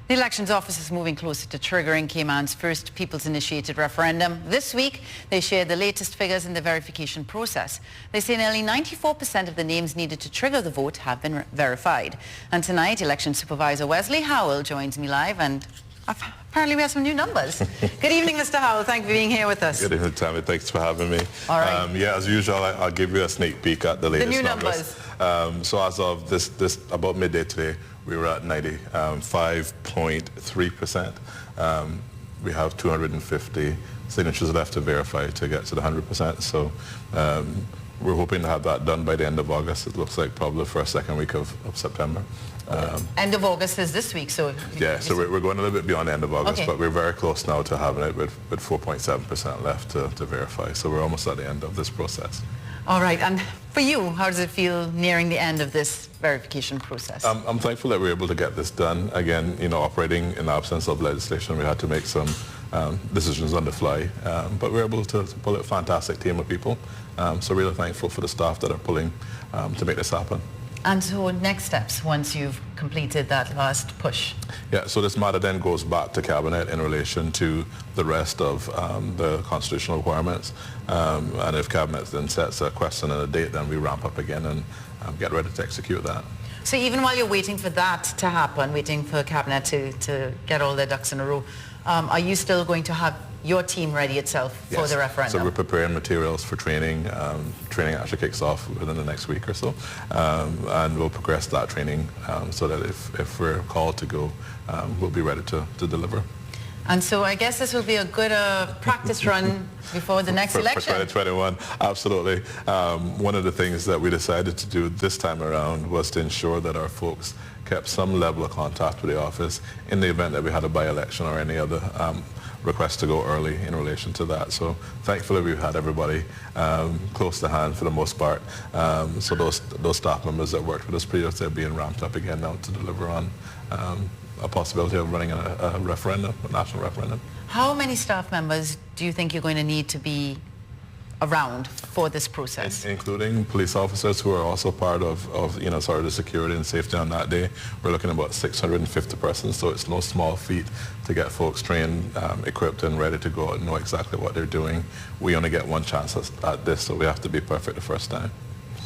The Elections Office is moving closer to triggering Cayman's first people's-initiated referendum. This week, they shared the latest figures in the verification process. They say nearly 94% of the names needed to trigger the vote have been verified. And tonight, Elections Supervisor Wesley Howell joins me live, and apparently we have some new numbers. Good evening, Mr. Howell. Thank you for being here with us. Good evening, Tammy. Thanks for having me. All right. Yeah, as usual, I'll give you a sneak peek at the latest numbers. So as of this about midday today, we were at 95.3%. We have 250 signatures left to verify to get to the 100%. So we're hoping to have that done by the end of August. It looks like probably the first, second week of September. End of August is this week, so... Yeah, so we're going a little bit beyond the end of August, okay. But we're very close now to having it with 4.7% left to verify. So we're almost at the end of this process. All right, and for you, how does it feel nearing the end of this verification process? I'm thankful that we're able to get this done. Again, operating in the absence of legislation, we had to make some decisions on the fly, but we're able to pull a fantastic team of people. So really thankful for the staff that are pulling to make this happen. And so next steps once you've completed that last push? Yeah, so this matter then goes back to Cabinet in relation to the rest of the constitutional requirements. And if Cabinet then sets a question and a date, then we ramp up again and get ready to execute that. So even while you're waiting for that to happen, waiting for Cabinet to get all their ducks in a row, are you still going to have your team ready itself for the referendum? So we're preparing materials for training. Training actually kicks off within the next week or so. And we'll progress that training so that if we're called to go, we'll be ready to deliver. And so I guess this will be a good practice run before the next election. For 2021, absolutely. One of the things that we decided to do this time around was to ensure that our folks kept some level of contact with the office in the event that we had a by-election or any other request to go early in relation to that. So thankfully we've had everybody close to hand for the most part. So those staff members that worked with us previously are being ramped up again now to deliver on a possibility of running a referendum, a national referendum. How many staff members do you think you're going to need to be around for this process? Including police officers who are also part of sort of the security and safety on that day. We're looking at about 650 persons, so it's no small feat to get folks trained, equipped and ready to go and know exactly what they're doing. We only get one chance at this, so we have to be perfect the first time.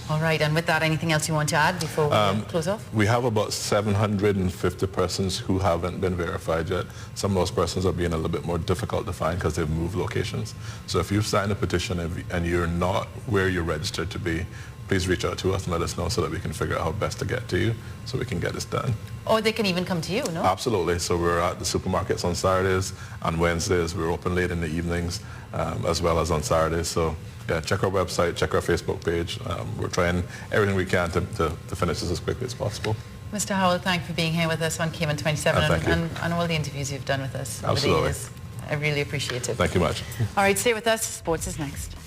All right, and with that, anything else you want to add before we close off? We have about 750 persons who haven't been verified yet. Some of those persons are being a little bit more difficult to find because they've moved locations. So if you've signed a petition and you're not where you're registered to be, please reach out to us and let us know so that we can figure out how best to get to you so we can get this done. Or they can even come to you, no? Absolutely. So we're at the supermarkets on Saturdays. On Wednesdays, we're open late in the evenings as well as on Saturdays. So yeah, check our website, check our Facebook page. We're trying everything we can to finish this as quickly as possible. Mr. Howell, thank you for being here with us on Cayman 27 and all the interviews you've done with us over the years. I really appreciate it. Thank you much. All right, stay with us. Sports is next.